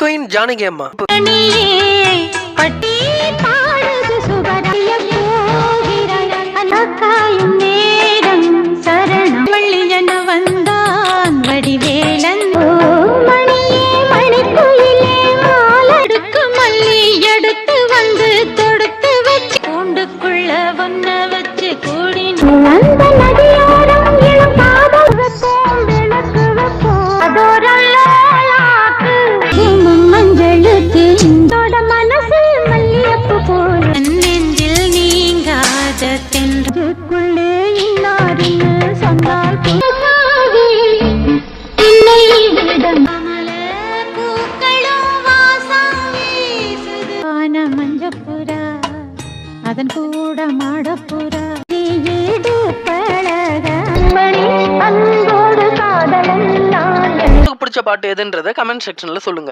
Queen Janaki அம்மா. அதன் கூட மாடப்புறா பிடிச்ச பாட்டு எதுன்றத கமெண்ட் செக்ஷன்ல சொல்லுங்க.